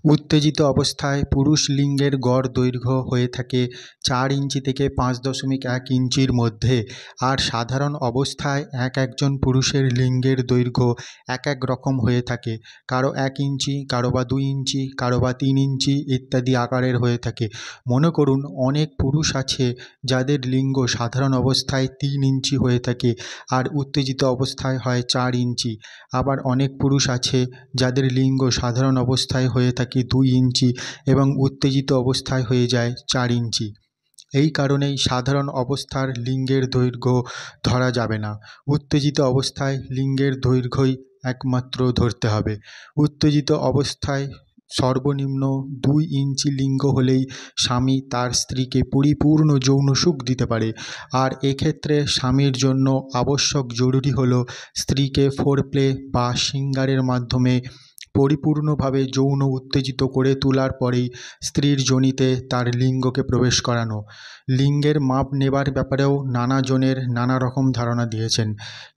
উত্তেজিত অবস্থায় পুরুষ লিঙ্গের গড় দৈর্ঘ্য হয়ে থাকে 4 ইঞ্চি থেকে 5.1 ইঞ্চির মধ্যে। আর সাধারণ অবস্থায় একজন পুরুষের লিঙ্গের দৈর্ঘ্য এক এক রকম হয়ে থাকে। কারো 1 ইঞ্চি, কারো বা 2 ইঞ্চি, কারো বা 3 ইঞ্চি ইত্যাদি আকারের হয়ে থাকে। মনে করুন, অনেক পুরুষ আছে যাদের লিঙ্গ সাধারণ অবস্থায় 3 ইঞ্চি হয়ে থাকে আর উত্তেজিত অবস্থায় হয় 4 ইঞ্চি। আবার অনেক পুরুষ আছে যাদের লিঙ্গ সাধারণ অবস্থায় হয়ে থাকে 2 ইঞ্চি এবং উত্তেজিত অবস্থায় হয়ে যায় 4 ইঞ্চি। এই কারণেই সাধারণ অবস্থার লিঙ্গের দৈর্ঘ্য ধরা যাবে না। উত্তেজিত অবস্থায় লিঙ্গের দৈর্ঘ্যই একমাত্র ধরতে হবে। উত্তেজিত অবস্থায় সর্বনিম্ন 2 ইঞ্চি লিঙ্গ হলেই স্বামী তার স্ত্রীকে পরিপূর্ণ যৌন সুখ দিতে পারে। আর এক্ষেত্রে স্বামীর জন্য আবশ্যক জরুরি হলো স্ত্রীকে ফোরপ্লে বা শৃঙ্গারের মাধ্যমে পরিপূর্ণভাবে যৌন উত্তেজিত করে তোলার পরেই স্ত্রীর যোনিতে তার লিঙ্গকে প্রবেশ করানো। লিঙ্গের মাপ নেবার ব্যাপারেও নানা জনের নানা রকম ধারণা দিয়েছেন।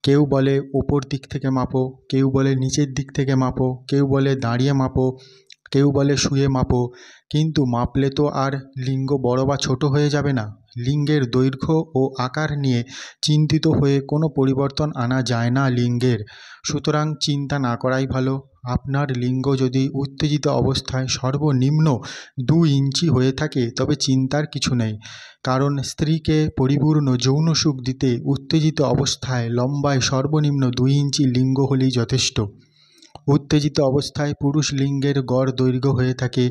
কেউ বলে ওপর দিক থেকে মাপো, কেউ বলে নিচের দিক থেকে মাপো, কেউ বলে দাঁড়িয়ে মাপো, কেউ বলে শুয়ে মাপো। কিন্তু মাপলে তো আর লিঙ্গ বড় বা ছোট হয়ে যাবে না। লিঙ্গের দৈর্ঘ্য ও আকার নিয়ে চিন্তিত হয়ে কোনো পরিবর্তন আনা যায় না লিঙ্গের। সুতরাং চিন্তা না করাই ভালো। আপনার লিঙ্গ যদি উত্তেজিত অবস্থায় সর্বনিম্ন 2 ইঞ্চি হয়ে থাকে তবে চিন্তার কিছু নেই, কারণ স্ত্রীকে পরিপূর্ণ যৌন সুখ দিতে উত্তেজিত অবস্থায় লম্বায় সর্বনিম্ন 2 ইঞ্চি লিঙ্গ হলেই যথেষ্ট। উত্তেজিত অবস্থায় পুরুষ লিঙ্গের গড় দৈর্ঘ্য হয়ে থাকে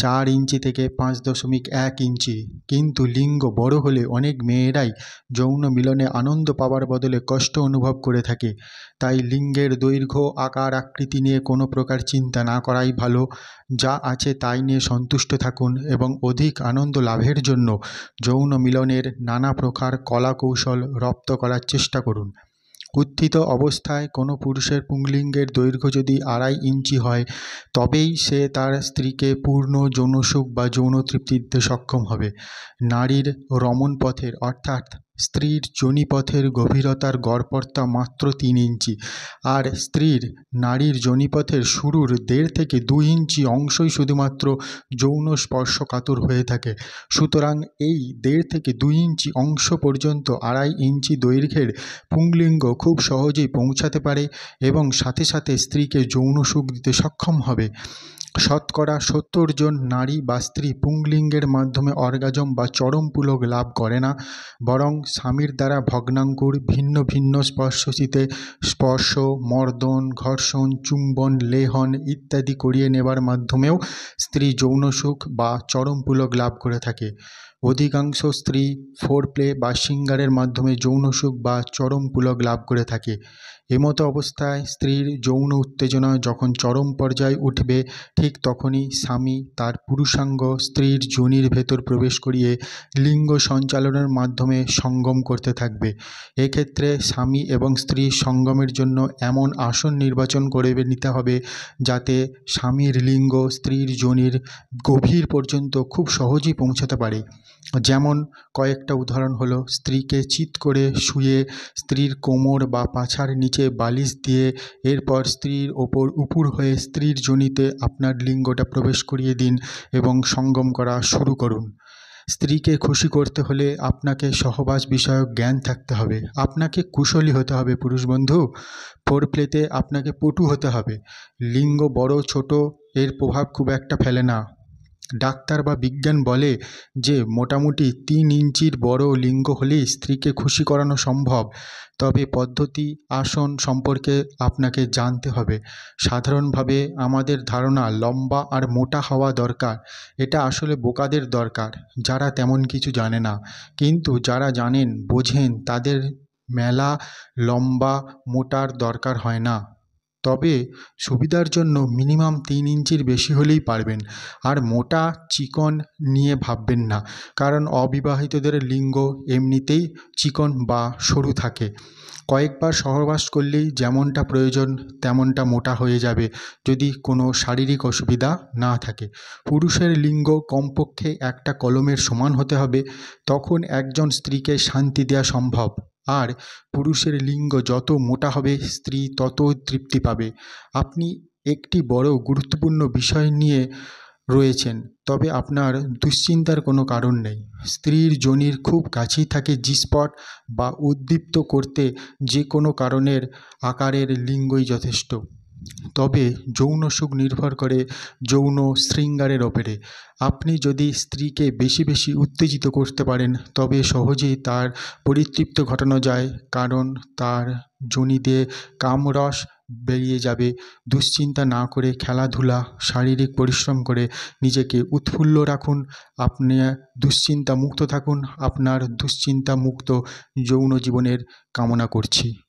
4 ইঞ্চি থেকে 5.1 ইঞ্চি। কিন্তু লিঙ্গ বড় হলে অনেক মেয়েরাই যৌন মিলনে আনন্দ পাওয়ার বদলে কষ্ট অনুভব করে থাকে। তাই লিঙ্গের দৈর্ঘ্য, আকার, আকৃতি নিয়ে কোনো প্রকার চিন্তা না করাই ভালো। যা আছে তাই নিয়ে সন্তুষ্ট থাকুন এবং অধিক আনন্দ লাভের জন্য যৌন মিলনের নানা প্রকার কলা কৌশল রপ্ত করার চেষ্টা করুন। উত্থিত অবস্থায় কোনো পুরুষের পুংলিঙ্গের দৈর্ঘ্য যদি 2.5 ইঞ্চি হয় তবেই সে তার স্ত্রীকে পূর্ণ যৌনসুখ বা যৌন তৃপ্তি দিতে সক্ষম হবে। নারীর রমণ পথের অর্থাৎ স্ত্রীর যোনিপথের গভীরতার গড়পড়তা মাত্র 3 ইঞ্চি, আর স্ত্রীর নারীর যোনিপথের শুরুর 1.5 থেকে 2 ইঞ্চি অংশই শুধুমাত্র যৌন স্পর্শকাতর হয়ে থাকে। সুতরাং এই 1.5 থেকে 2 ইঞ্চি অংশ পর্যন্ত 2.5 ইঞ্চি দৈর্ঘ্যের পুংলিঙ্গ খুব সহজেই পৌঁছাতে পারে এবং সাথে সাথে স্ত্রীকে যৌন সুখ দিতে সক্ষম হবে। শতকরা 70 জন নারী বা স্ত্রী পুংলিঙ্গের মাধ্যমে অর্গাজম বা চরম পুলক লাভ করে না, বরং স্বামীর দ্বারা ভগ্নাঙ্কুর ভিন্ন ভিন্ন স্পর্শচিতে স্পর্শ, মর্দন, ঘর্ষণ, চুম্বন, লেহন ইত্যাদি করিয়ে নেবার মাধ্যমেও স্ত্রী যৌন সুখ বা চরম পুলক লাভ করে থাকে। অধিকাংশ স্ত্রী ফোরপ্লে বা শৃঙ্গারের মাধ্যমে যৌন সুখ বা চরম পুলক লাভ করে থাকে। এমতো অবস্থায় স্ত্রীর যৌন উত্তেজনা যখন চরম পর্যায়ে উঠবে ঠিক তখনই স্বামী তার পুরুষাঙ্গ স্ত্রীর যোনির ভেতর প্রবেশ করিয়ে লিঙ্গ সঞ্চালনের মাধ্যমে সঙ্গম করতে থাকবে। এক্ষেত্রে স্বামী এবং স্ত্রী সঙ্গমের জন্য এমন আসন নির্বাচন করে নিতে হবে যাতে স্বামীর লিঙ্গ স্ত্রীর যোনির গভীর পর্যন্ত খুব সহজেই পৌঁছাতে পারে। যেমন কয়েকটা উদাহরণ হলো, স্ত্রীকে চিৎ করে শুয়ে স্ত্রীর কোমর বা পাছার নিচে বালিশ দিয়ে এরপর স্ত্রীর ওপর উপুর হয়ে স্ত্রীর যোনিতে আপনার লিঙ্গটা প্রবেশ করিয়ে দিন এবং সঙ্গম করা শুরু করুন। স্ত্রীকে খুশি করতে হলে আপনাকে সহবাস বিষয়ক জ্ঞান থাকতে হবে। আপনাকে কুশলী হতে হবে পুরুষ বন্ধু। ফোরপ্লেতে আপনাকে পটু হতে হবে। লিঙ্গ বড় ছোট এর প্রভাব খুব একটা ফেলে না। ডাক্তার বা বিজ্ঞান বলে যে মোটামুটি 3 ইঞ্চির বড় লিঙ্গ হলেই স্ত্রীকে খুশি করানো সম্ভব। তবে পদ্ধতি, আসন সম্পর্কে আপনাকে জানতে হবে। সাধারণভাবে আমাদের ধারণা লম্বা আর মোটা হওয়া দরকার। এটা আসলে বোকাদের দরকার, যারা তেমন কিছু জানে না। কিন্তু যারা জানেন, বোঝেন, তাদের মেলা লম্বা মোটার দরকার হয় না। তবে সুবিধার জন্য মিনিমাম 3 ইঞ্চির বেশি হলেই পারবেন। আর মোটা চিকন নিয়ে ভাববেন না, কারণ অবিবাহিতদের লিঙ্গ এমনিতেই চিকন বা সরু থাকে। কয়েকবার সহবাস করলেই যেমনটা প্রয়োজন তেমনটা মোটা হয়ে যাবে যদি কোনো শারীরিক অসুবিধা না থাকে। পুরুষের লিঙ্গ কমপক্ষে একটা কলমের সমান হতে হবে, তখন একজন স্ত্রীকে শান্তি দেওয়া সম্ভব। আর পুরুষের লিঙ্গ যত মোটা হবে স্ত্রী তত তৃপ্তি পাবে। আপনি একটি বড় গুরুত্বপূর্ণ বিষয় নিয়ে রয়েছেন, তবে আপনার দুশ্চিন্তার কোনো কারণ নেই। স্ত্রীর যোনির খুব কাছেই থাকে জি স্পট বা উদ্দীপ্ত করতে যে কোনো কারণের আকারের লিঙ্গই যথেষ্ট। তবে যৌন সুখ নির্ভর করে যৌন শৃঙ্গারের ওপরে। আপনি যদি স্ত্রীকে বেশি বেশি উত্তেজিত করতে পারেন তবে সহজেই তার পরিতৃপ্তি ঘটানো যায়, কারণ তার যোনিতে কামরস বেরিয়ে যাবে। দুশ্চিন্তা না করে খেলাধুলা, শারীরিক পরিশ্রম করে নিজেকে উৎফুল্ল রাখুন। আপনি দুশ্চিন্তা মুক্ত থাকুন। আপনার দুশ্চিন্তা মুক্ত যৌন জীবনের কামনা করছি।